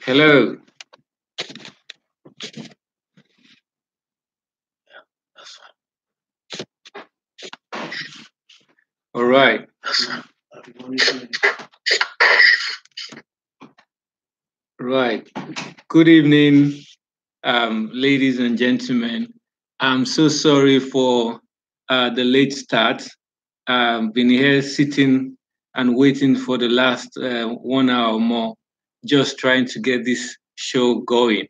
Hello. All right. Right. Good evening, ladies and gentlemen. I'm so sorry for the late start. Been here sitting and waiting for the last 1 hour or more, just trying to get this show going.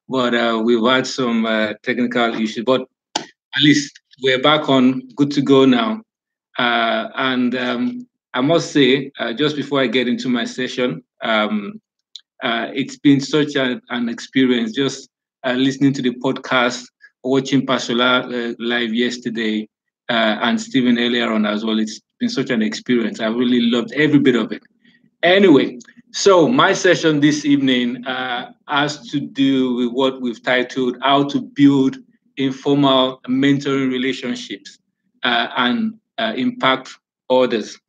But we've had some technical issues. But at least we're back on, good to go now. And I must say, just before I get into my session, it's been such an experience just listening to the podcast, watching Pasola live yesterday, and Stephen earlier on as well. It's been such an experience. I really loved every bit of it. Anyway, so my session this evening has to do with what we've titled How to Build Informal Mentoring Relationships and Impact Others.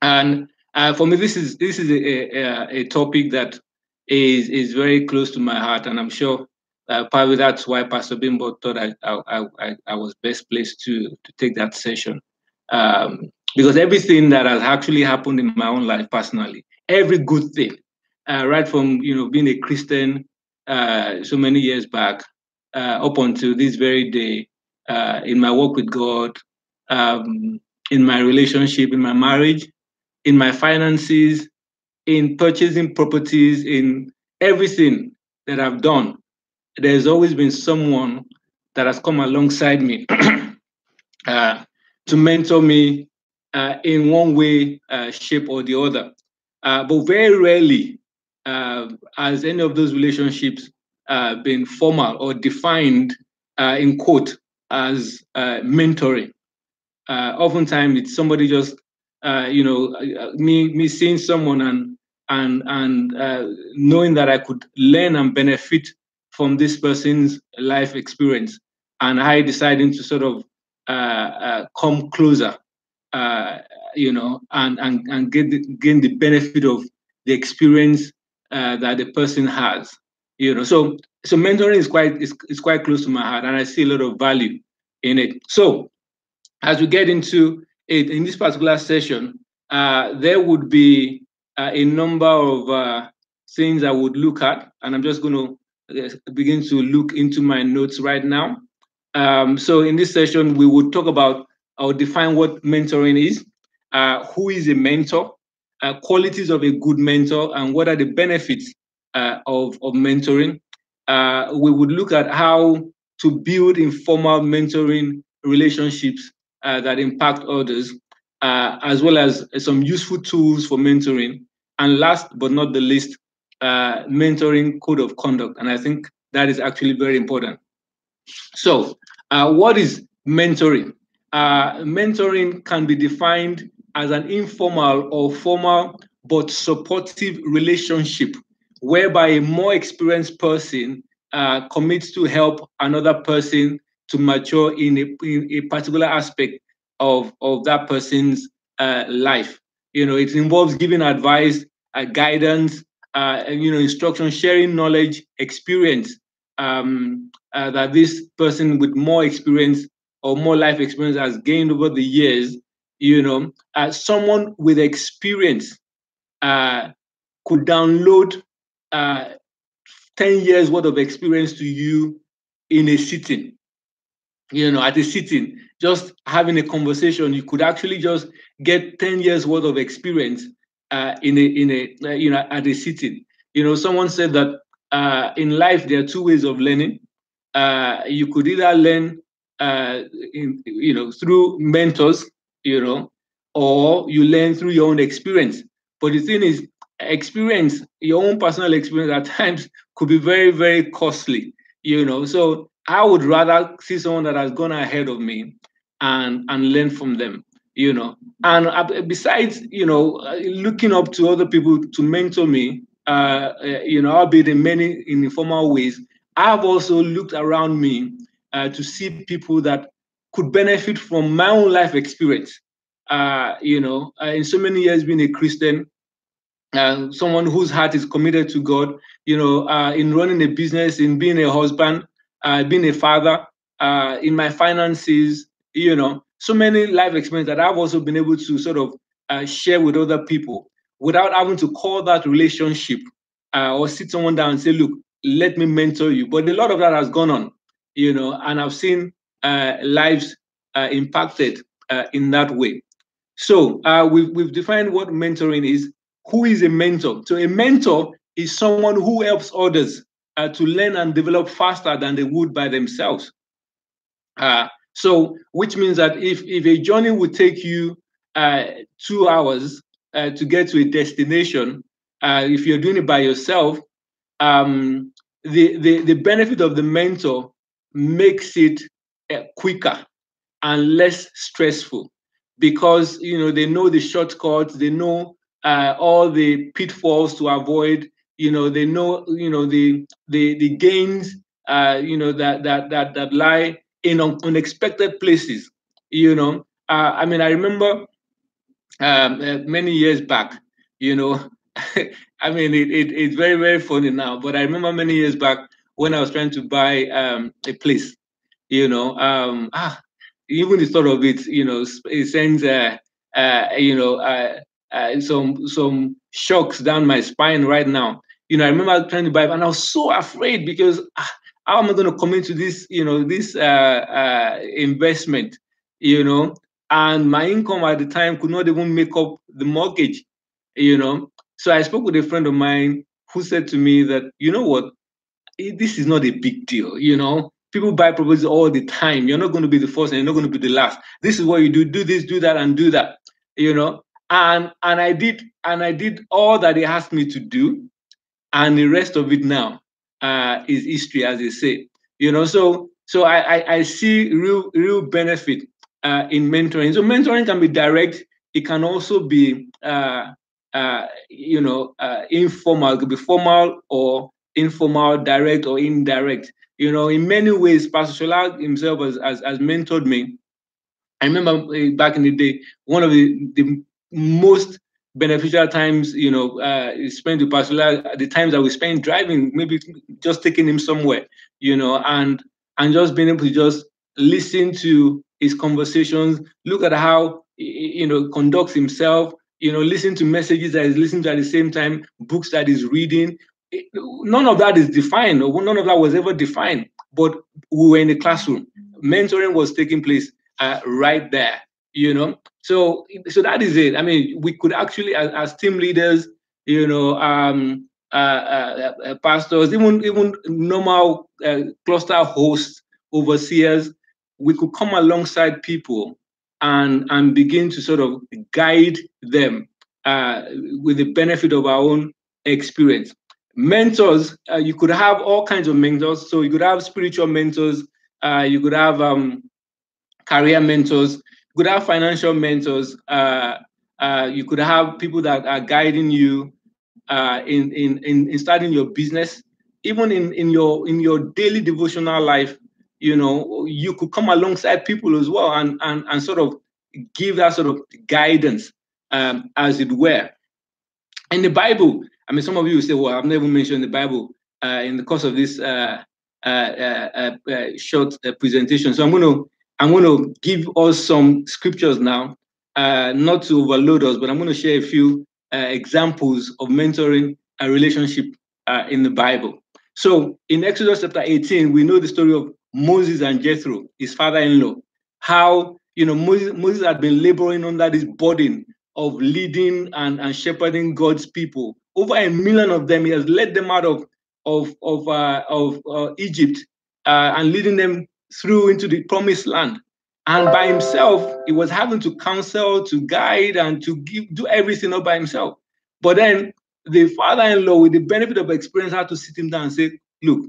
And for me, this is a topic that is very close to my heart, and I'm sure probably that's why Pastor Bimbo thought I was best placed to take that session, because everything that has actually happened in my own life personally, every good thing, right from being a Christian so many years back up until this very day, in my work with God, in my relationship, in my marriage, in my finances, in purchasing properties, in everything that I've done, there's always been someone that has come alongside me to mentor me in one way, shape, or the other. But very rarely has any of those relationships been formal or defined in quote as mentoring. Oftentimes, it's somebody just me seeing someone and knowing that I could learn and benefit from this person's life experience, and I deciding to sort of come closer, and gain the benefit of the experience that the person has. So mentoring is quite close to my heart, and I see a lot of value in it. So as we get into it in this particular session, there would be a number of things I would look at, and I'm just going to begin to look into my notes right now. So in this session, we would talk about, I'll define what mentoring is, who is a mentor, qualities of a good mentor, and what are the benefits of mentoring. We would look at how to build informal mentoring relationships that impact others, as well as some useful tools for mentoring. And last but not the least, mentoring code of conduct. And I think that is actually very important. So, what is mentoring? Mentoring can be defined as an informal or formal but supportive relationship whereby a more experienced person commits to help another person to mature in a particular aspect of that person's life. It involves giving advice, guidance, instruction, sharing knowledge, experience, that this person with more experience or more life experience has gained over the years. Someone with experience could download 10 years worth of experience to you in a sitting. At a sitting, just having a conversation, you could actually just get 10 years worth of experience at a sitting. Someone said that in life there are two ways of learning. You could either learn through mentors, or you learn through your own experience. But the thing is, experience, your own personal experience at times could be very, very costly. So I would rather see someone that has gone ahead of me and learn from them. And besides, looking up to other people to mentor me, albeit in many informal ways, I've also looked around me to see people that could benefit from my own life experience. In so many years being a Christian, someone whose heart is committed to God, in running a business, in being a husband, being a father, in my finances, so many life experiences that I've also been able to sort of share with other people without having to call that relationship or sit someone down and say, look, let me mentor you. But a lot of that has gone on, and I've seen lives impacted in that way. So we've defined what mentoring is. Who is a mentor? So a mentor is someone who helps others to learn and develop faster than they would by themselves. So which means that if a journey would take you 2 hours to get to a destination, if you're doing it by yourself, the benefit of the mentor makes it quicker and less stressful, because they know the shortcuts, they know all the pitfalls to avoid, they know the gains that lie in unexpected places. I mean, I remember many years back, I mean, it's very, very funny now, but I remember many years back when I was trying to buy a place, even the thought of it, it sends, some shocks down my spine right now. I remember trying to buy, and I was so afraid because how am I going to commit to this, this investment, and my income at the time could not even make up the mortgage, So I spoke with a friend of mine who said to me that, you know what, this is not a big deal, People buy properties all the time. You're not going to be the first and you're not going to be the last. This is what you do this, do that, and do that, And I did all that he asked me to do, and the rest of it now is history, as they say. So I see real benefit in mentoring. So mentoring can be direct. It can also be informal. It could be formal or informal, direct or indirect. In many ways, Pastor Shola himself has mentored me. I remember back in the day, one of the most beneficial times, spent with Pastor Shola, the times that we spent driving, maybe just taking him somewhere, and just being able to just listen to his conversations, look at how conducts himself, listen to messages that he's listening to at the same time, books that he's reading. None of that is defined, or none of that was ever defined. But we were in the classroom. Mentoring was taking place right there, So that is it. I mean, we could actually, as team leaders, pastors, even normal cluster hosts, overseers, we could come alongside people and begin to sort of guide them with the benefit of our own experience. Mentors, you could have all kinds of mentors. So you could have spiritual mentors, you could have career mentors, you could have financial mentors, you could have people that are guiding you in starting your business, even in your daily devotional life. You could come alongside people as well and sort of give that sort of guidance, as it were. In the Bible, I mean, some of you will say, well, I've never mentioned the Bible in the course of this short presentation. So I'm going to give us some scriptures now, not to overload us, but I'm going to share a few examples of mentoring and relationship in the Bible. So in Exodus chapter 18, we know the story of Moses and Jethro, his father-in-law, how Moses had been laboring under this burden of leading and shepherding God's people. Over 1 million of them, he has led them out of Egypt and leading them through into the promised land. And by himself, he was having to counsel, to guide, and to do everything all by himself. But then the father-in-law, with the benefit of experience, had to sit him down and say, look,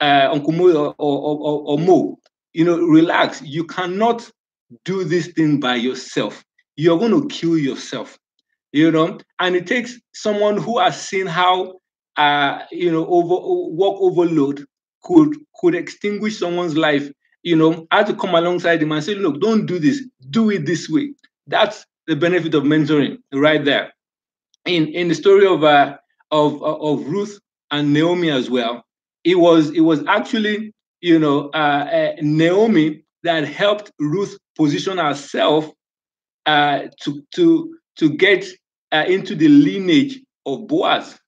Uncle Mo or Mo, relax. You cannot do this thing by yourself. You're going to kill yourself, and it takes someone who has seen how, work overload could extinguish someone's life, I had to come alongside him and say, look, don't do this, do it this way. That's the benefit of mentoring right there. in the story of Ruth and Naomi as well. It was actually, Naomi that helped Ruth position herself to get into the lineage of Boaz.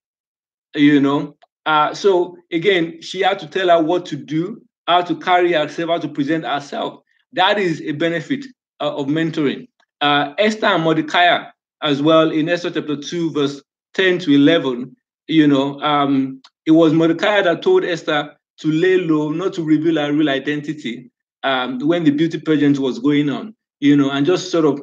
So again, she had to tell her what to do, how to carry herself, how to present herself. That is a benefit of mentoring. Esther and Mordecai as well, in Esther chapter 2, verse 10 to 11, it was Mordecai that told Esther to lay low, not to reveal her real identity when the beauty pageant was going on, and just sort of,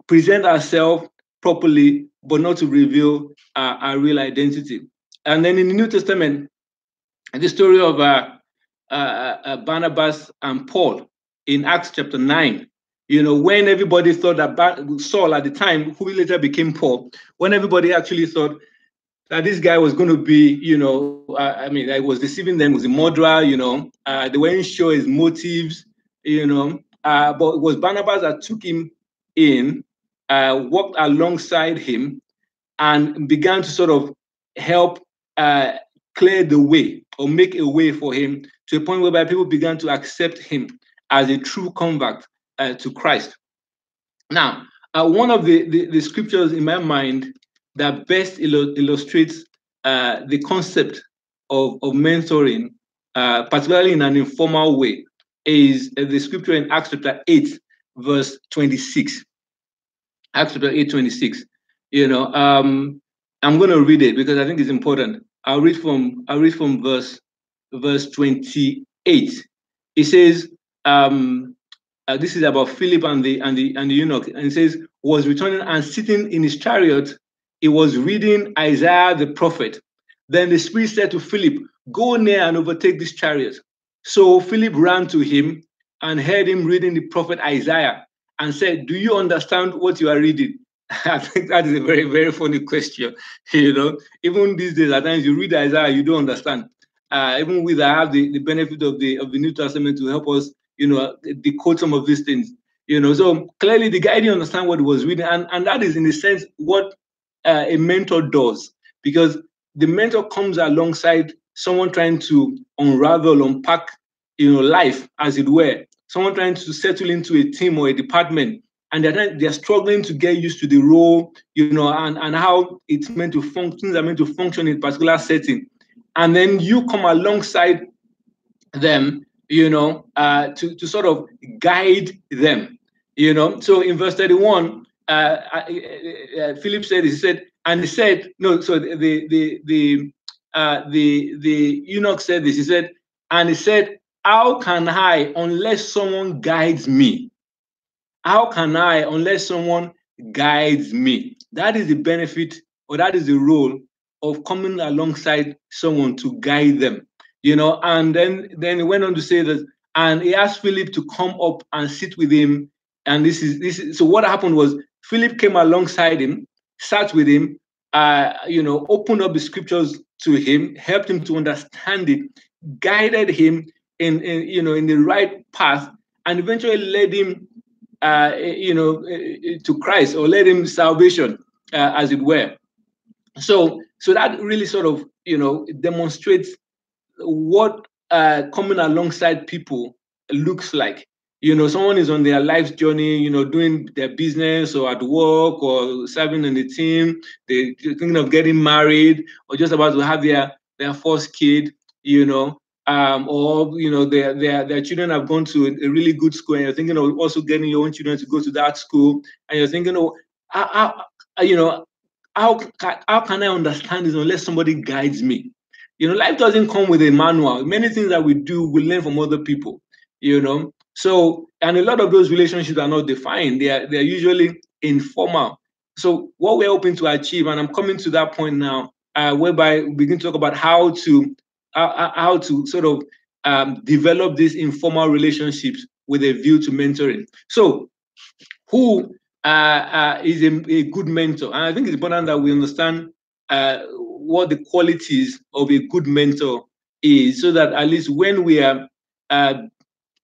present herself properly, but not to reveal our real identity. And then in the New Testament, the story of Barnabas and Paul in Acts chapter 9, when everybody thought that Saul at the time, who later became Paul, when everybody actually thought that this guy was going to be, I was deceiving them, was a murderer, they weren't sure his motives, but it was Barnabas that took him in, worked alongside him, and began to sort of help clear the way or make a way for him to a point whereby people began to accept him as a true convert to Christ. Now, one of the scriptures in my mind that best illustrates the concept of mentoring, particularly in an informal way, is the scripture in Acts chapter 8, verse 26. Acts chapter 8, 26. I'm going to read it because I think it's important. I'll read from verse 28. It says, this is about Philip and the eunuch, and it says, was returning and sitting in his chariot, he was reading Isaiah the prophet. Then the Spirit said to Philip, go near and overtake this chariot. So Philip ran to him and heard him reading the prophet Isaiah and said, do you understand what you are reading? I think that is a very, very funny question. Even these days, at times you read Isaiah, you don't understand. Even with I have the benefit of the New Testament to help us, decode some of these things. So clearly the guy didn't understand what he was reading, and that is in a sense what a mentor does, because the mentor comes alongside someone trying to unravel, unpack, life, as it were. Someone trying to settle into a team or a department, and they're struggling to get used to the role, and how it's meant to function, things are meant to function in a particular setting. And then you come alongside them, to sort of guide them, So in verse 31, Philip said, the eunuch said this, he said, and he said, how can I unless someone guides me? How can I unless someone guides me? That is the benefit, or that is the role of coming alongside someone to guide them, and then he went on to say that, and he asked Philip to come up and sit with him. And this is so what happened was Philip came alongside him, sat with him, opened up the scriptures to him, helped him to understand it, guided him in the right path, and eventually led him to Christ, or led him salvation, as it were. So that really sort of demonstrates what coming alongside people looks like. Someone is on their life's journey, doing their business or at work or serving in the team. They're thinking of getting married or just about to have their first kid, or their children have gone to a really good school, and you're thinking of also getting your own children to go to that school, and you're thinking, how can I understand this unless somebody guides me? Life doesn't come with a manual. Many things that we do, we learn from other people, So, and a lot of those relationships are not defined. They're usually informal. So what we're hoping to achieve, and I'm coming to that point now, whereby we begin to talk about how to sort of develop these informal relationships with a view to mentoring. So who is a good mentor? And I think it's important that we understand what the qualities of a good mentor is, so that at least when we are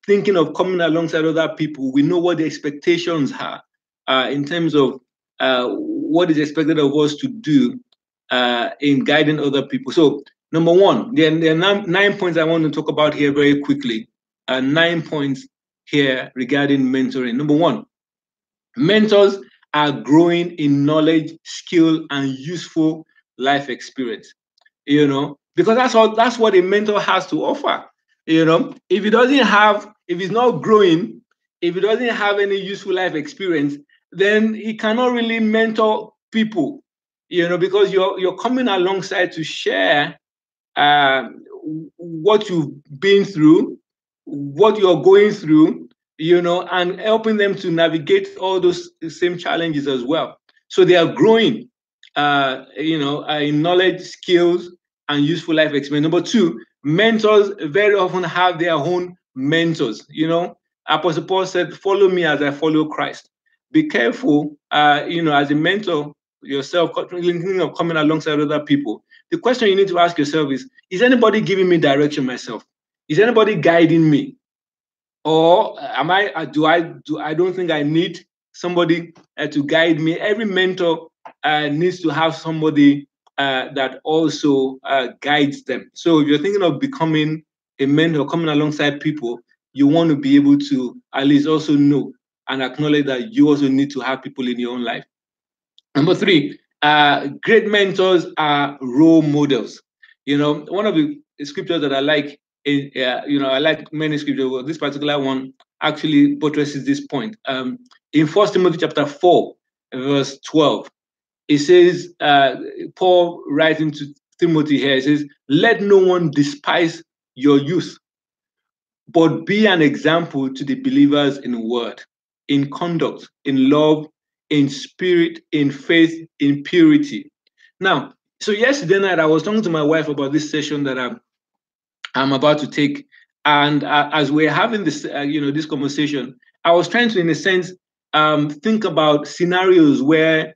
thinking of coming alongside other people, we know what the expectations are in terms of what is expected of us to do in guiding other people. So, number one, there are 9 points I want to talk about here very quickly. 9 points here regarding mentoring. Number one, mentors are growing in knowledge, skill, and useful life experience. Because that's what a mentor has to offer. If he's not growing, if he doesn't have any useful life experience, then he cannot really mentor people. Because you're coming alongside to share what you've been through, what you're going through, and helping them to navigate all those same challenges as well. So they are growing, in knowledge, skills, and useful life experience. Number two, mentors very often have their own mentors. Apostle Paul said, "Follow me as I follow Christ." Be careful, as a mentor yourself, thinking of coming alongside other people. The question you need to ask yourself is anybody giving me direction myself? Is anybody guiding me? Or I don't think I need somebody to guide me. Every mentor needs to have somebody that also guides them. So if you're thinking of becoming a mentor, coming alongside people, you want to be able to at least also know and acknowledge that you also need to have people in your own life. Number three, great mentors are role models. One of the scriptures that I like, I like many scriptures, but this particular one actually buttresses this point. In 1 Timothy chapter 4, verse 12, it says, Paul writing to Timothy here, it says, "Let no one despise your youth, but be an example to the believers in word, in conduct, in love, in spirit, in faith, in purity." Now, so yesterday night, I was talking to my wife about this session that I'm about to take. And as we're having this, this conversation, I was trying to, in a sense, think about scenarios where,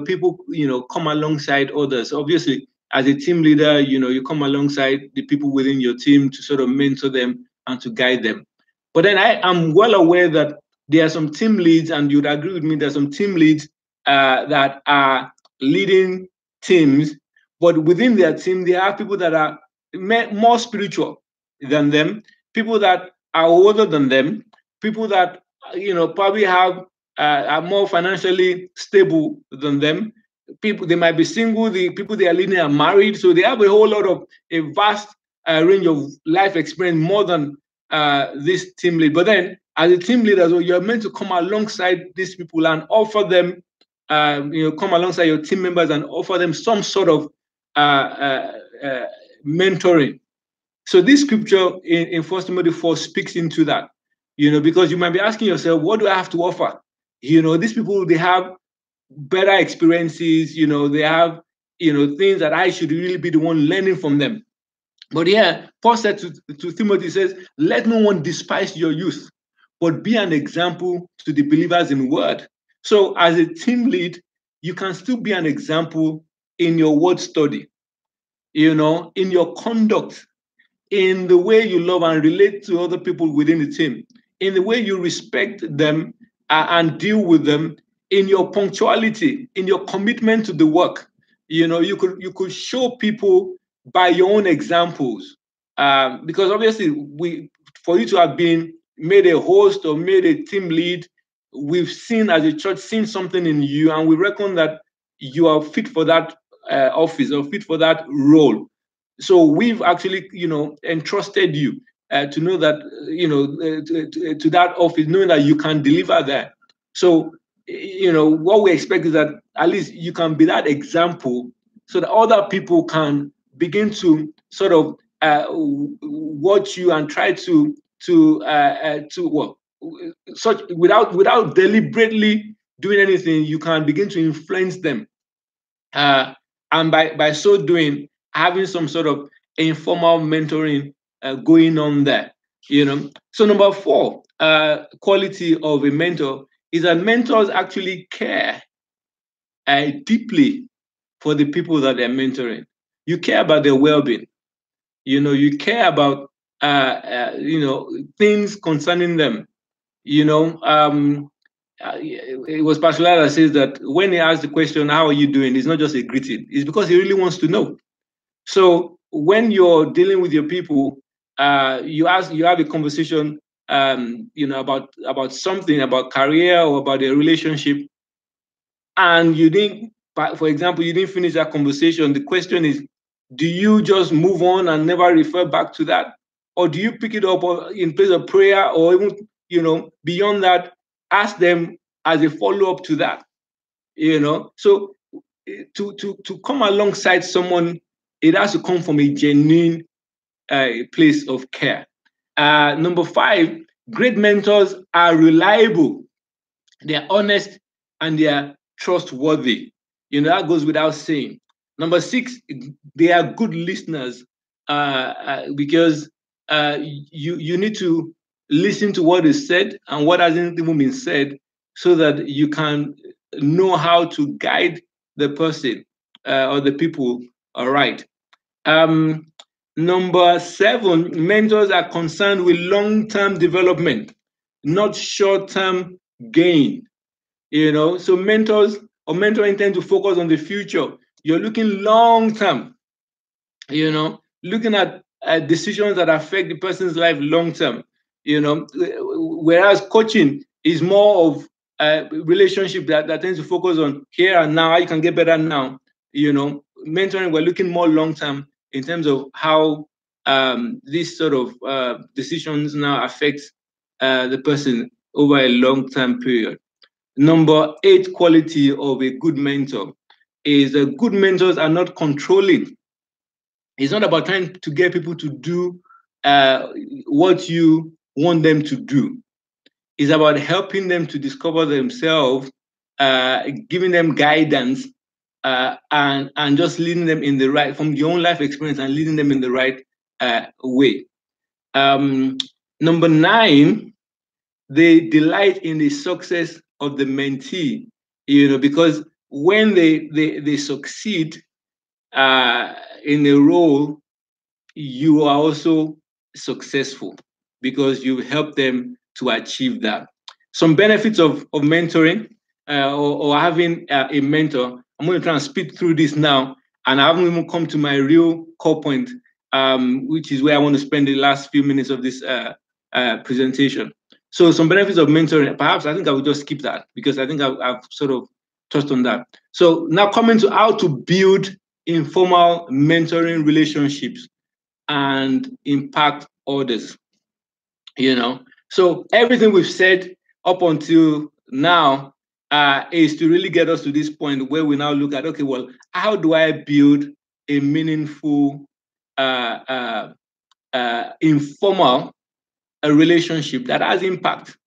people, come alongside others. Obviously, as a team leader, you come alongside the people within your team to sort of mentor them and to guide them. But then I am well aware that there are some team leads, and you'd agree with me, there's some team leads that are leading teams, but within their team, there are people that are more spiritual than them, people that are older than them, people that probably are more financially stable than them. People, they might be single. The people they are leading are married, so they have a whole lot of a vast range of life experience more than this team lead. But then, as a team leader, so you're meant to come alongside these people and offer them, come alongside your team members and offer them some sort of mentoring. So this scripture in 1 Timothy 4 speaks into that, because you might be asking yourself, what do I have to offer? These people, they have better experiences, they have, things that I should really be the one learning from them. But yeah, Paul said to Timothy, says, "Let no one despise your youth, but be an example to the believers in word." So as a team lead, you can still be an example in your word study, in your conduct, in the way you love and relate to other people within the team, in the way you respect them and deal with them, in your punctuality, in your commitment to the work. You could show people by your own examples, because obviously for you to have been made a host or made a team lead, we've seen as a church, seen something in you, and we reckon that you are fit for that office or fit for that role. So we've actually, entrusted you to know that, to that office, knowing that you can deliver there. So, what we expect is that at least you can be that example so that other people can begin to sort of watch you and try to such without deliberately doing anything, you can begin to influence them. And by so doing, having some sort of informal mentoring going on there, So number 4, quality of a mentor is that mentors actually care deeply for the people that they're mentoring. You care about their well-being. You care about things concerning them. it was Pastor that says that when he asks the question, "How are you doing?" it's not just a greeting. It's because he really wants to know. So when you're dealing with your people, you have a conversation, about something, about career or about a relationship, and you didn't, for example, you didn't finish that conversation. The question is, do you just move on and never refer back to that, or do you pick it up in place of prayer, or even beyond that, ask them as a follow-up to that? So to come alongside someone, it has to come from a genuine place of care. Number 5, great mentors are reliable, they are honest, and they are trustworthy. That goes without saying. Number 6, they are good listeners, because you need to listen to what is said and what hasn't even been said, so that you can know how to guide the person or the people. All right. Number 7, mentors are concerned with long-term development, not short-term gain. So mentors or mentoring tend to focus on the future. You're looking long-term, looking at decisions that affect the person's life long-term. Whereas coaching is more of a relationship that tends to focus on here and now, how you can get better now. Mentoring, we're looking more long-term in terms of how these sort of decisions now affect the person over a long-term period. Number 8 quality of a good mentor is good mentors are not controlling. It's not about trying to get people to do what you want them to do. It's about helping them to discover themselves, giving them guidance, and just leading them in the right, from your own life experience, and leading them in the right way. Number 9, they delight in the success of the mentee, because when they succeed in a role, you are also successful because you help them to achieve that. Some benefits of mentoring or having a mentor. I'm going to try and speed through this now, and I haven't even come to my real core point, which is where I want to spend the last few minutes of this presentation. So some benefits of mentoring, perhaps I think I will just skip that because I think I've sort of touched on that. So now coming to how to build informal mentoring relationships and impact others. So everything we've said up until now is to really get us to this point where we now look at, okay, well, how do I build a meaningful informal relationship that has impact?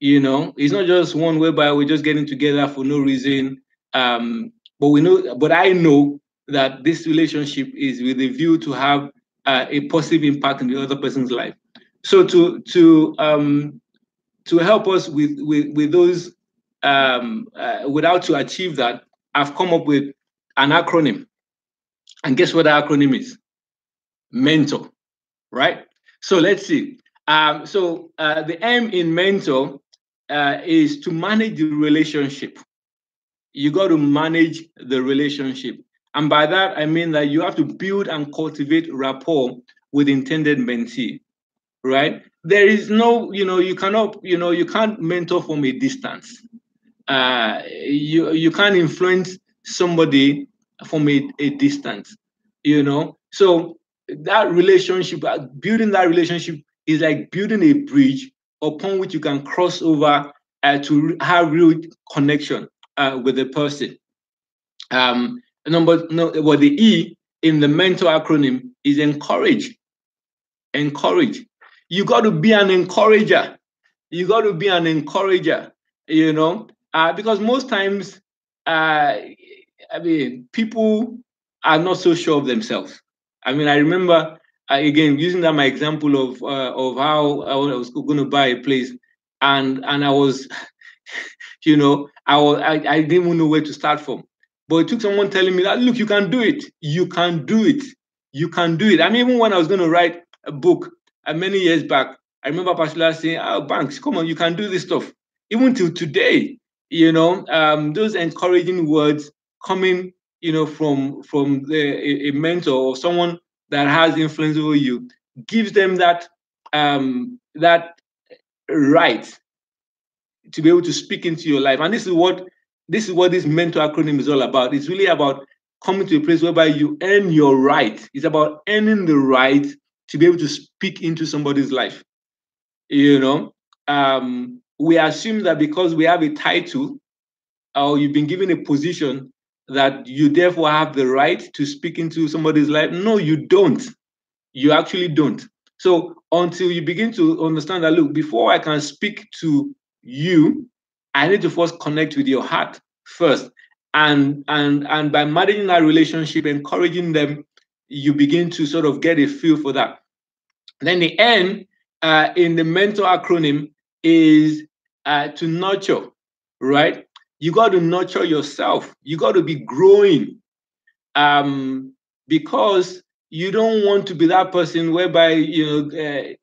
It's not just one whereby we're just getting together for no reason. But I know that this relationship is with a view to have a positive impact in the other person's life. So to help us with those, without to achieve that, I've come up with an acronym. And guess what the acronym is? Mentor, right? So let's see. The M in mentor is to manage the relationship. You got to manage the relationship. And by that, I mean that you have to build and cultivate rapport with intended mentee, right? There is no, you cannot, you can't mentor from a distance. You can't influence somebody from a distance, So that relationship, building that relationship is like building a bridge upon which you can cross over to have real connection with the person. The E in the mentor acronym is encourage. Encourage. You got to be an encourager. You got to be an encourager, because most times, people are not so sure of themselves. I remember, again, using that my example of how I was going to buy a place, and I was, I didn't even know where to start from. But it took someone telling me that, look, you can do it. You can do it. You can do it. Even when I was going to write a book many years back, I remember Pastor saying, "Oh, Banks, come on, you can do this stuff." even till today, those encouraging words coming, from a mentor or someone that has influence over you gives them that right to be able to speak into your life. And this is what this mentor acronym is all about. It's really about coming to a place whereby you earn your right. It's about earning the right to be able to speak into somebody's life. We assume that because we have a title or you've been given a position that you therefore have the right to speak into somebody's life. No, you don't. You actually don't. So until you begin to understand that, look, before I can speak to you, I need to first connect with your heart first. And by managing that relationship, encouraging them, you begin to sort of get a feel for that. Then the N in the mentor acronym is to nurture, right? You got to nurture yourself. You got to be growing, because you don't want to be that person whereby the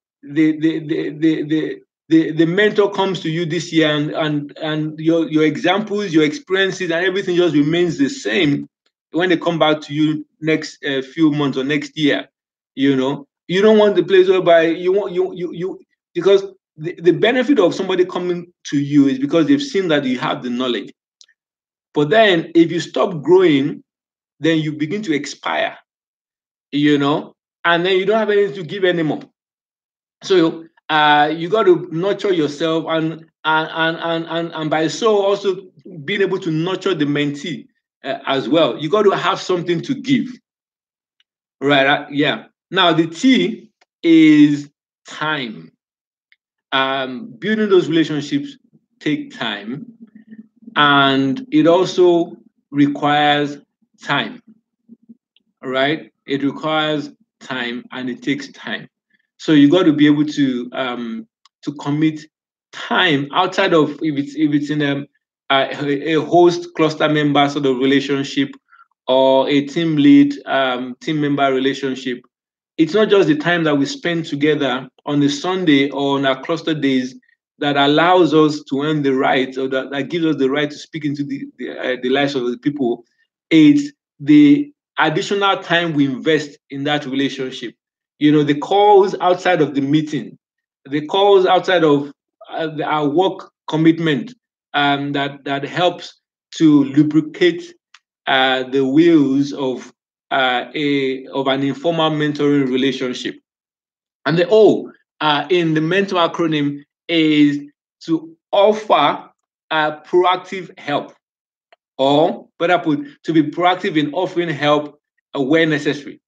mentor comes to you this year and your examples, your experiences, and everything just remains the same when they come back to you next few months or next year. You don't want the place whereby you because the benefit of somebody coming to you is because they've seen that you have the knowledge. But then if you stop growing, then you begin to expire, and then you don't have anything to give anymore. So you got to nurture yourself and by so also being able to nurture the mentee as well. You got to have something to give. Right. Yeah. Now the T is time. Building those relationships take time, and it also requires time. Right? It requires time and it takes time. So you got to be able to commit time outside of if it's in a host cluster member sort of relationship or a team lead team member relationship. It's not just the time that we spend together on a Sunday or on our cluster days that allows us to earn the right, or that gives us the right to speak into the lives of the people. It's the additional time we invest in that relationship. The calls outside of the meeting, the calls outside of our work commitment, that helps to lubricate the wheels of an informal mentoring relationship. And the O in the mentor acronym is to offer proactive help, or better put, to be proactive in offering help where necessary.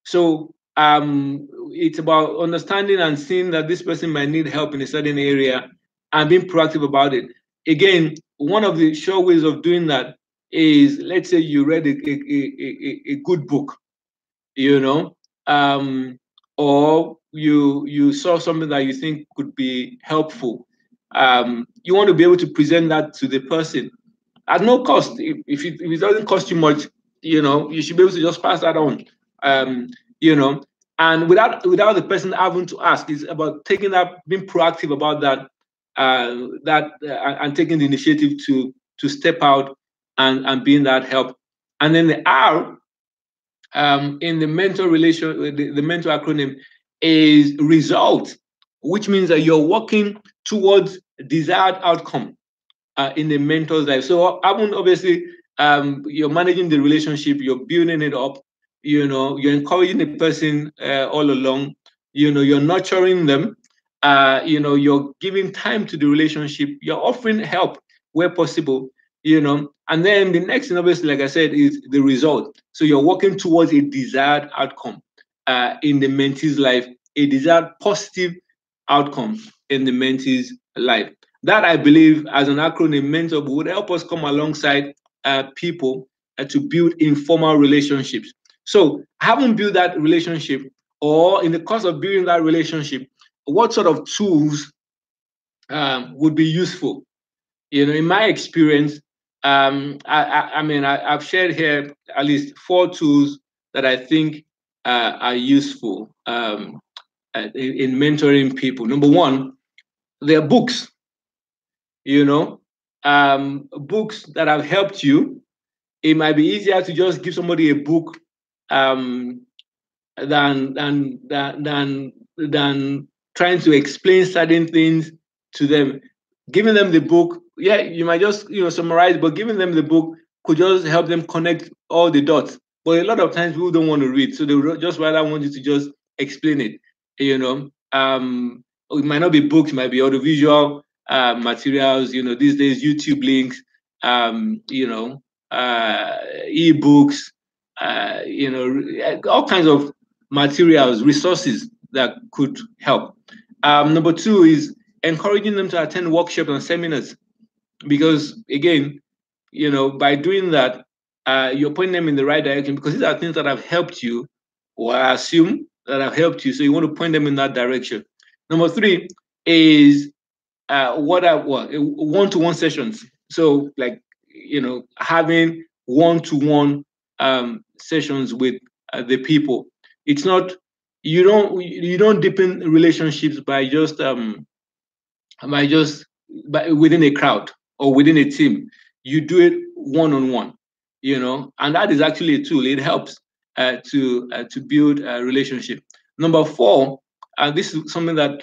So it's about understanding and seeing that this person might need help in a certain area and being proactive about it. Again, one of the sure ways of doing that is, let's say you read a good book, or you saw something that you think could be helpful. You want to be able to present that to the person at no cost. If it doesn't cost you much, you should be able to just pass that on. And without the person having to ask. It's about taking that, being proactive about that, and taking the initiative to step out and being that help. And then the R in the mentor the mentor acronym is result, which means that you're working towards desired outcome in the mentor's life. So obviously, you're managing the relationship, you're building it up, you're encouraging the person all along, you're nurturing them, you're giving time to the relationship, you're offering help where possible, and then the next thing, obviously, like I said, is the result. So you're working towards a desired outcome in the mentee's life, a desired positive outcome in the mentee's life. That, I believe, as an acronym, mentor would help us come alongside people to build informal relationships. So having built that relationship, or in the course of building that relationship, what sort of tools would be useful? In my experience, I've shared here at least 4 tools that I think are useful in mentoring people. Number one, there are books. you know, books that have helped you. It might be easier to just give somebody a book um, than trying to explain certain things to them. Giving them the book, yeah, you might just summarize, but giving them the book could just help them connect all the dots. But a lot of times people don't want to read, so they just rather want you to just explain it. It might not be books, it might be audiovisual materials. These days YouTube links, ebooks, all kinds of materials, resources that could help. Number two is encouraging them to attend workshops and seminars, because again, by doing that, you're pointing them in the right direction, because these are things that have helped you, or I assume that have helped you. So you want to point them in that direction. Number three is one-to-one sessions. So like, having one-to-one sessions with the people. It's not, you don't deepen relationships by just within a crowd or within a team. You do it one-on-one, and that is actually a tool. It helps to build a relationship. Number four, this is something that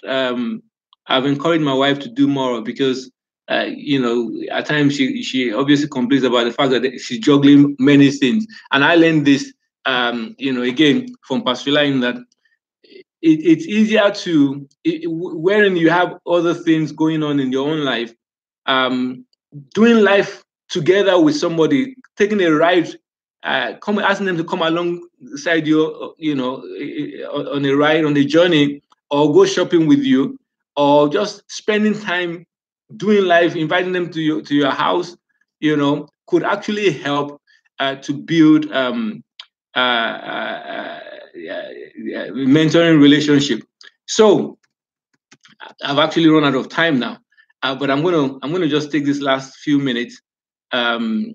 I've encouraged my wife to do more of, because at times she obviously complains about the fact that she's juggling many things. And I learned this, again, from Pastor in that it's easier to, wherein you have other things going on in your own life, doing life together with somebody, taking a ride, asking them to come alongside you, on a ride, on a journey, or go shopping with you, or just spending time doing life, inviting them to your house, could actually help to build mentoring relationship. So I've actually run out of time now, but I'm gonna just take this last few minutes to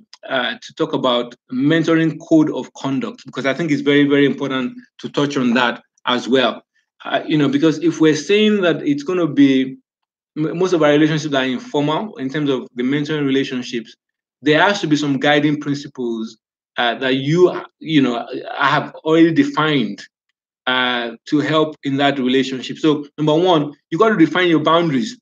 talk about mentoring code of conduct, because I think it's very, very important to touch on that as well. Because if we're saying that it's going to be, most of our relationships are informal in terms of the mentoring relationships, there has to be some guiding principles that you have already defined to help in that relationship. So number one, you got to define your boundaries.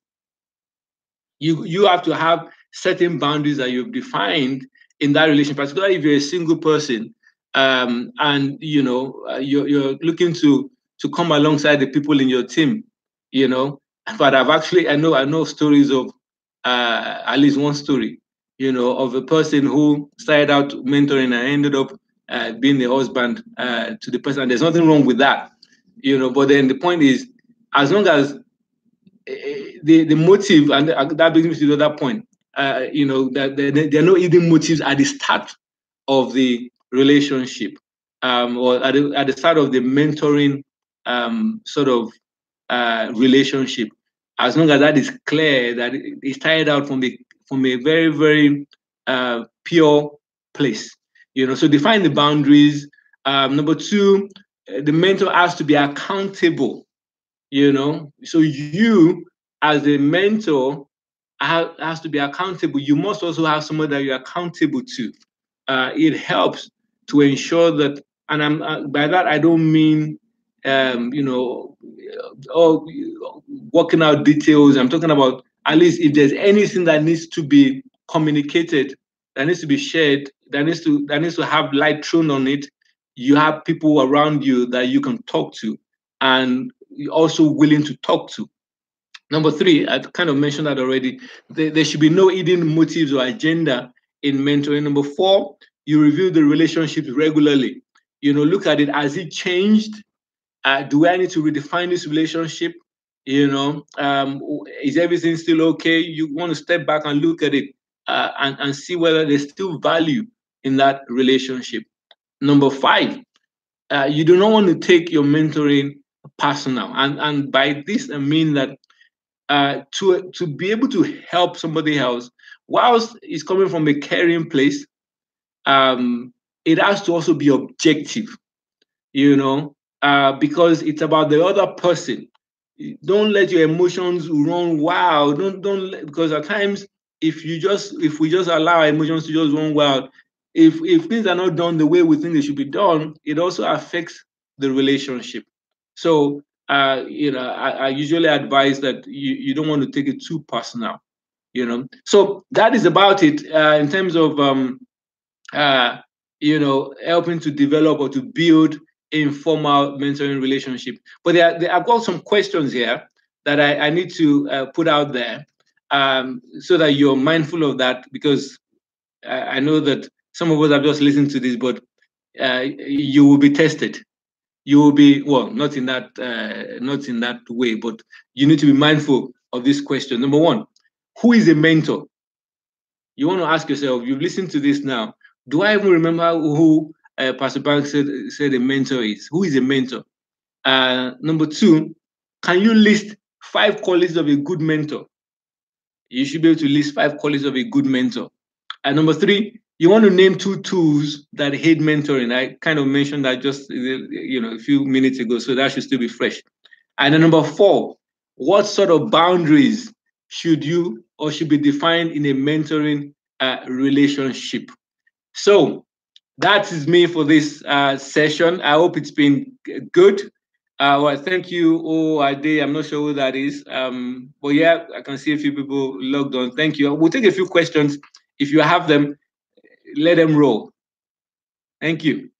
You have to have certain boundaries that you've defined in that relationship, particularly if you're a single person, and you're looking to come alongside the people in your team. But I know stories of at least one story, of a person who started out mentoring and ended up being the husband to the person. There's nothing wrong with that, but then the point is, as long as the motive, and that brings me to the other point, that there are no hidden motives at the start of the relationship, or at the start of the mentoring sort of relationship. As long as that is clear, that it's tied out from a very, very pure place. So define the boundaries. Number two, the mentor has to be accountable. So you, as a mentor, has to be accountable. You must also have someone that you're accountable to. It helps to ensure that, and by that I don't mean working out details. I'm talking about, at least if there's anything that needs to be communicated, that needs to be shared, that needs to have light thrown on it, you have people around you that you can talk to, and you're also willing to talk to. Number three, I kind of mentioned that already. There should be no hidden motives or agenda in mentoring. Number four, you review the relationships regularly. Look at it. Has it changed? Do I need to redefine this relationship? Is everything still okay? You want to step back and look at it and see whether there's still value in that relationship. Number five, you do not want to take your mentoring personal. And by this, I mean that to be able to help somebody else, whilst it's coming from a caring place, it has to also be objective, because it's about the other person. Don't let your emotions run wild. Don't because at times if we just allow our emotions to just run wild, if things are not done the way we think they should be done, it also affects the relationship. So I usually advise that you don't want to take it too personal. So that is about it in terms of uh, helping to develop or to build informal mentoring relationship. But I've got some questions here that I need to put out there so that you're mindful of that, because I know that some of us have just listened to this, but you will be tested. You will be, well, not in that way, but you need to be mindful of this question. Number one, who is a mentor? You want to ask yourself, you've listened to this now. Do I even remember who Pastor Bank said a mentor is? Who is a mentor? Number two, can you list 5 qualities of a good mentor? You should be able to list 5 qualities of a good mentor. And number three, you want to name 2 tools that aid mentoring. I kind of mentioned that just a few minutes ago, so that should still be fresh. And then number 4, what sort of boundaries should be defined in a mentoring relationship? So that is me for this session. I hope it's been good. Well, thank you, Ade. I'm not sure who that is. But yeah, I can see a few people logged on. Thank you. We'll take a few questions. If you have them, let them roll. Thank you.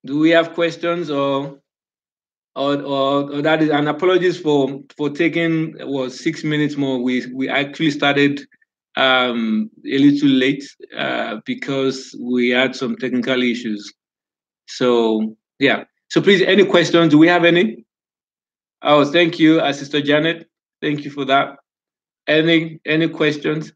Do we have questions or that is, and apologies for taking 6 minutes more. We actually started a little late because we had some technical issues. So yeah. So please, any questions? Do we have any? Oh, thank you, Sister Janet. Thank you for that. Any questions?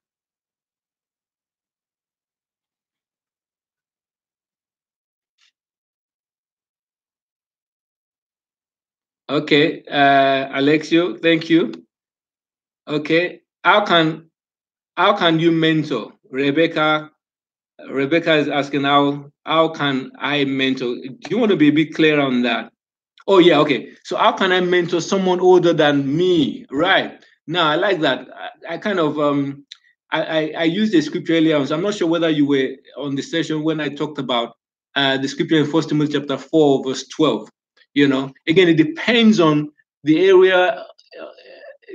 Okay, Alexio, thank you. Okay, how can you mentor? Rebecca is asking how can I mentor? Do you want to be a bit clear on that? Oh yeah, okay. So how can I mentor someone older than me? Right. Now I like that. I kind of I used the scripture earlier on, so I'm not sure whether you were on the session when I talked about the scripture in 1 Timothy chapter 4, verse 12. Again, it depends on the area,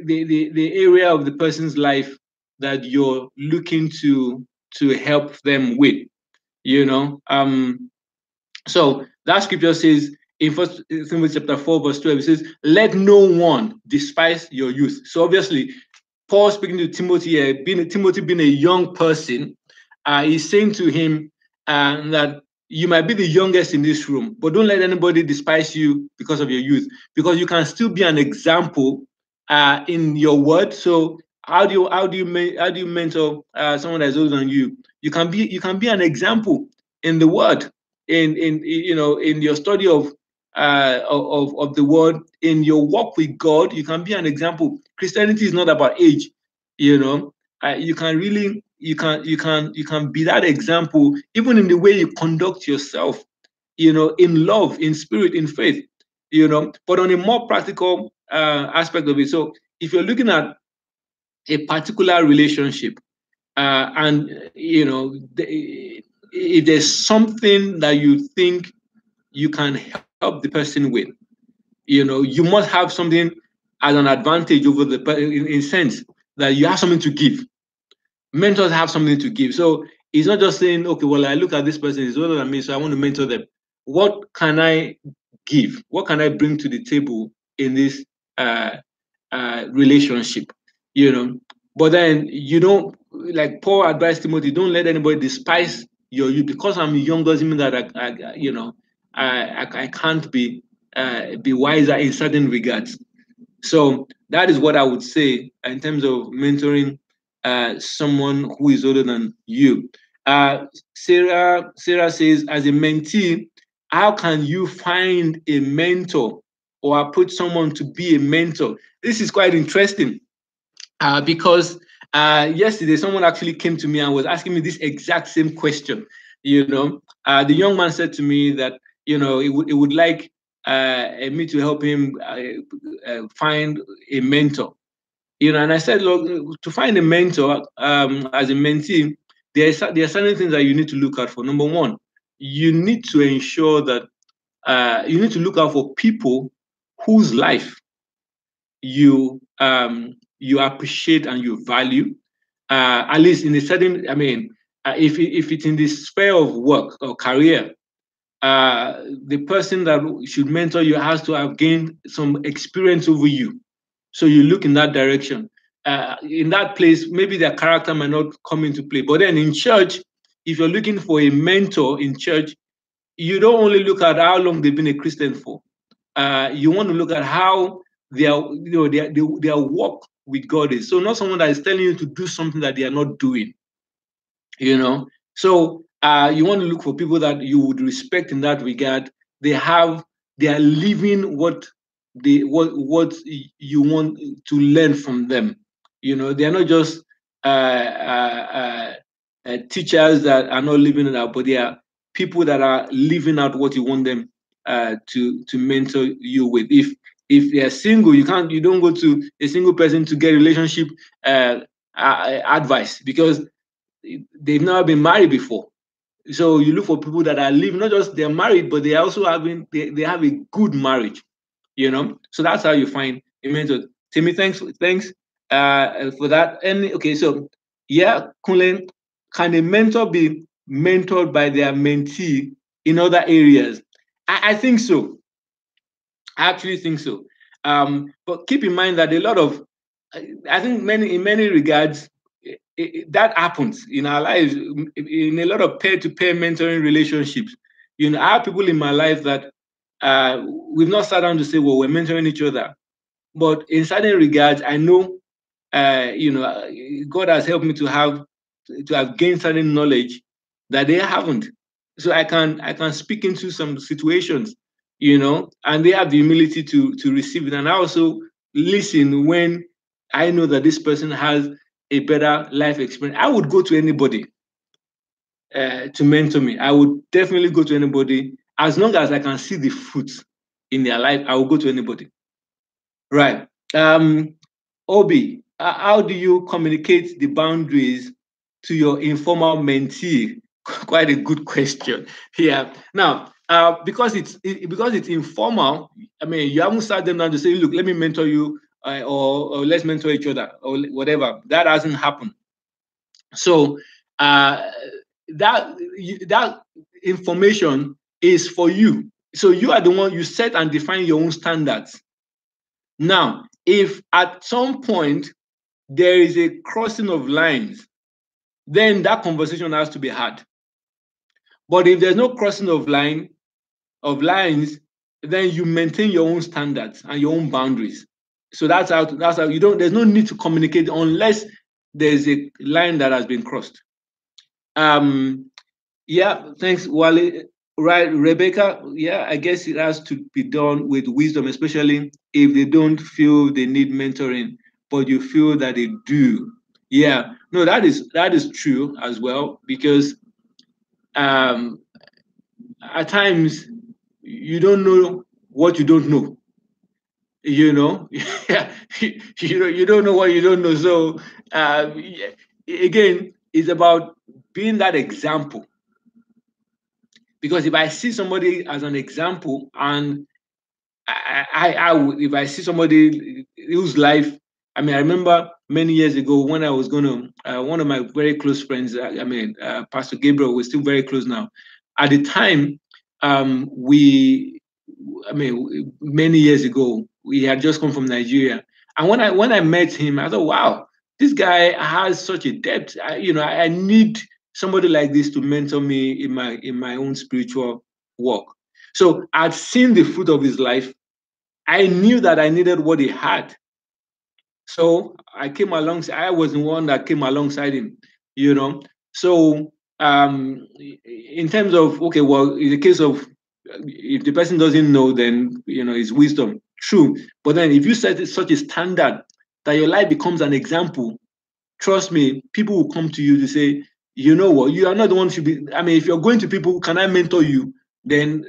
the area of the person's life that you're looking to help them with. So that scripture says in 1 Timothy chapter 4, verse 12, it says, let no one despise your youth. So obviously, Paul speaking to Timothy, Timothy being a young person, he's saying to him that you might be the youngest in this room, but don't let anybody despise you because of your youth, because you can still be an example in your word. So how do you mentor someone that's older than you? You can be an example in the word, in your study of the word, in your walk with God. You can be an example. Christianity is not about age. You can really you can be that example even in the way you conduct yourself, in love, in spirit, in faith, but on a more practical aspect of it. So if you're looking at a particular relationship, and if there's something that you think you can help the person with, you must have something as an advantage over the person, in sense that you have something to give. Mentors have something to give. So it's not just saying, okay, well, I look at this person, is older than me, so I want to mentor them. What can I give? What can I bring to the table in this relationship? But then you don't, like Paul advised Timothy, don't let anybody despise your youth. Because I'm young doesn't mean that I can't be wiser in certain regards. So that is what I would say in terms of mentoring someone who is older than you. Sarah says, as a mentee, how can you find a mentor or approach someone to be a mentor? This is quite interesting because yesterday someone actually came to me and was asking me this exact same question. The young man said to me that he would like me to help him find a mentor. And I said, look, to find a mentor as a mentee, there are certain things that you need to look out for. Number one, you need to ensure that you need to look out for people whose life you appreciate and you value, at least in a certain. I mean, if it's in the sphere of work or career, the person that should mentor you has to have gained some experience over you. So you look in that direction. In that place, maybe their character might not come into play. But then in church, if you're looking for a mentor in church, you don't only look at how long they've been a Christian for. You want to look at how their walk with God is. So not someone that is telling you to do something that they are not doing. So you want to look for people that you would respect in that regard. They are living what you want to learn from them. They are not just teachers that are not living it out, but they are people that are living out what you want them to mentor you with. If they are single, you don't go to a single person to get relationship advice, because they've never been married before. So you look for people that are living, not just they're married, but they also they have a good marriage. So that's how you find a mentor. Timmy, thanks for that. And okay, so yeah, Kunle, can a mentor be mentored by their mentee in other areas? I think so. I actually think so. But keep in mind that a lot of, I think in many regards, that happens in our lives, in a lot of peer-to-peer mentoring relationships. I have people in my life that we've not sat down to say, well, we're mentoring each other. But in certain regards, I know, God has helped me to have gained certain knowledge that they haven't. So I can speak into some situations, and they have the humility to receive it. And I also listen when I know that this person has a better life experience. I would go to anybody to mentor me. I would definitely go to anybody as long as I can see the fruits in their life. I will go to anybody. Right. Obi, how do you communicate the boundaries to your informal mentee? Quite a good question. Yeah. Now, because it's informal, I mean, you haven't sat them down to say, look, let me mentor you, or let's mentor each other, or whatever. That hasn't happened. So that information is for you. So you are the one, you set and define your own standards. Now, if at some point there is a crossing of lines, then that conversation has to be had. But if there's no crossing of lines, then you maintain your own standards and your own boundaries. So that's how there's no need to communicate unless there's a line that has been crossed. Yeah, thanks, Wale. Right, Rebecca. Yeah, I guess it has to be done with wisdom, especially if they don't feel they need mentoring, but you feel that they do. Yeah, no, that is true as well, because at times you don't know what you don't know. You don't know what you don't know. So again, it's about being that example. Because if I see somebody as an example, and if I see somebody whose life, I mean, I remember many years ago when I was going to, one of my very close friends, Pastor Gabriel, we're still very close now. At the time, many years ago, we had just come from Nigeria. And when I met him, I thought, wow, this guy has such a depth. I need somebody like this to mentor me in my own spiritual walk. So I'd seen the fruit of his life. I knew that I needed what he had. So I came alongside. I was the one that came alongside him, So in terms of, okay, well, in the case of, if the person doesn't know, then it's wisdom. True. But then if you set such a standard that your life becomes an example, trust me, people will come to you to say, you know what, you are not the one to be. I mean, if you're going to people, can I mentor you? then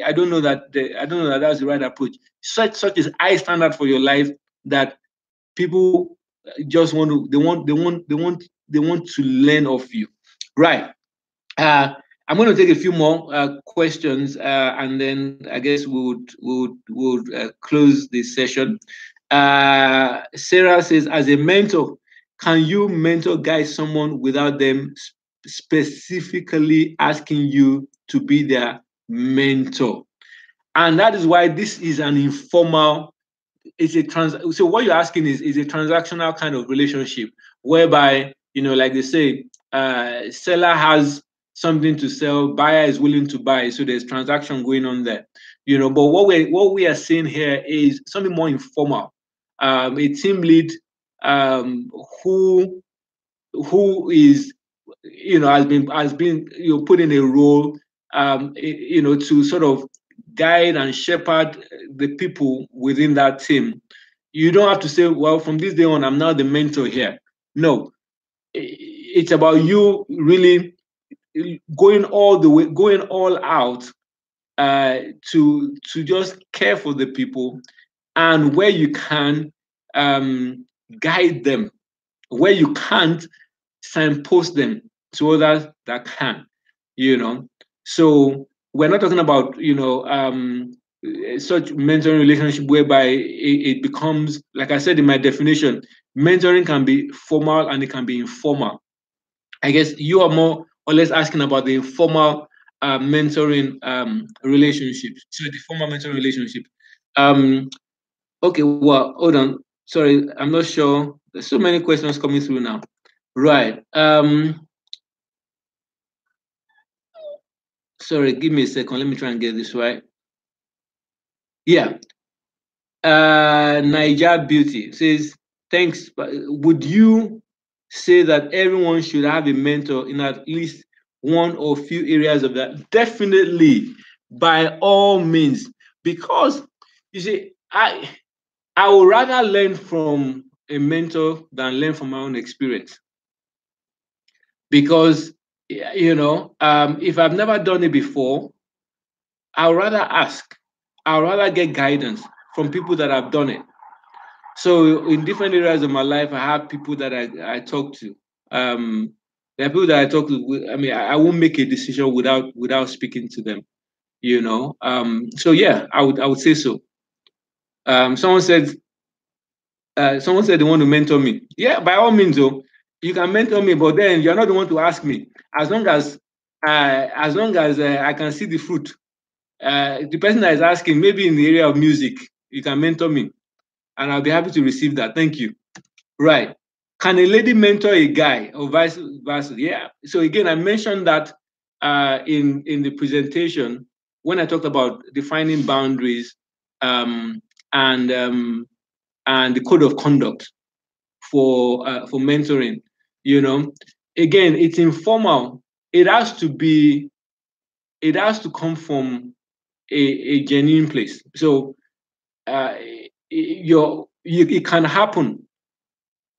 I don't know that that's the right approach. Such is high standard for your life that people just want to they want to learn of you, right? I'm going to take a few more questions, and then I guess we would close this session. Sarah says, as a mentor, can you mentor guide someone without them specifically asking you to be their mentor? And that is why this is an informal. It's a so what you're asking is a transactional kind of relationship whereby, like they say, seller has something to sell, buyer is willing to buy, so there's transaction going on there. But what we are seeing here is something more informal. A team lead, who is, has been put in a role, to sort of guide and shepherd the people within that team. You don't have to say, well, from this day on, I'm now the mentor here. No, it's about you really going all the way, going all out, to just care for the people, and where you can, guide them. Where you can't, signpost them to others that can. So we're not talking about such mentoring relationship whereby it becomes, like I said in my definition, mentoring can be formal and it can be informal. I guess you are more or less asking about the informal mentoring relationship. So the formal mentoring relationship. Okay, well, hold on. Sorry, I'm not sure. There's so many questions coming through now. Right. Sorry, give me a second. Let me try and get this right. Yeah. Niger Beauty says, thanks. But would you say that everyone should have a mentor in at least one or few areas of that? Definitely, by all means. Because you see, I would rather learn from a mentor than learn from my own experience. Because if I've never done it before, I'd rather ask. I'd rather get guidance from people that have done it. So in different areas of my life, I have people that I talk to. There are people that I talk to. I mean, I won't make a decision without speaking to them. So yeah, I would say so. Someone said they want to mentor me. Yeah, by all means, though, you can mentor me, but then you're not the one to ask me. As long as I can see the fruit. The person that is asking, maybe in the area of music, you can mentor me, and I'll be happy to receive that. Thank you. Right. Can a lady mentor a guy or vice versa? Yeah. So again, I mentioned that in the presentation when I talked about defining boundaries, and the code of conduct for mentoring. Again, it's informal. It has to come from a genuine place. So it can happen,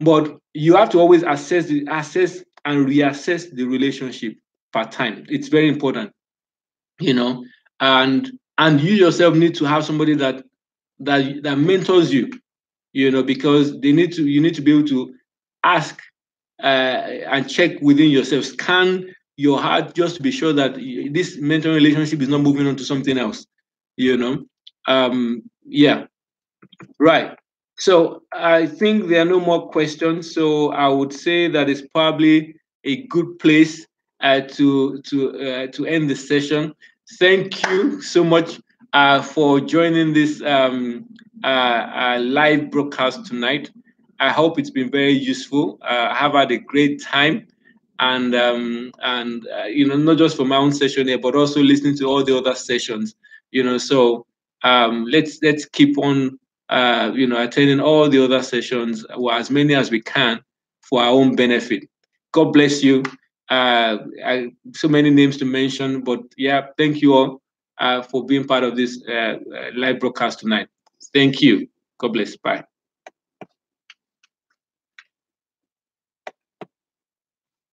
but you have to always assess and reassess the relationship per time. It's very important, and you yourself need to have somebody that mentors you, because you need to be able to ask and check within yourself, scan your heart, just to be sure that this mentoring relationship is not moving on to something else. Yeah, right. So I think there are no more questions. So I would say that it's probably a good place to end the session. Thank you so much for joining this live broadcast tonight. I hope it's been very useful. I have had a great time, and not just for my own session here, but also listening to all the other sessions. So let's keep on attending all the other sessions, or as many as we can, for our own benefit. God bless you. So many names to mention, but yeah, thank you all for being part of this live broadcast tonight. Thank you. God bless. Bye.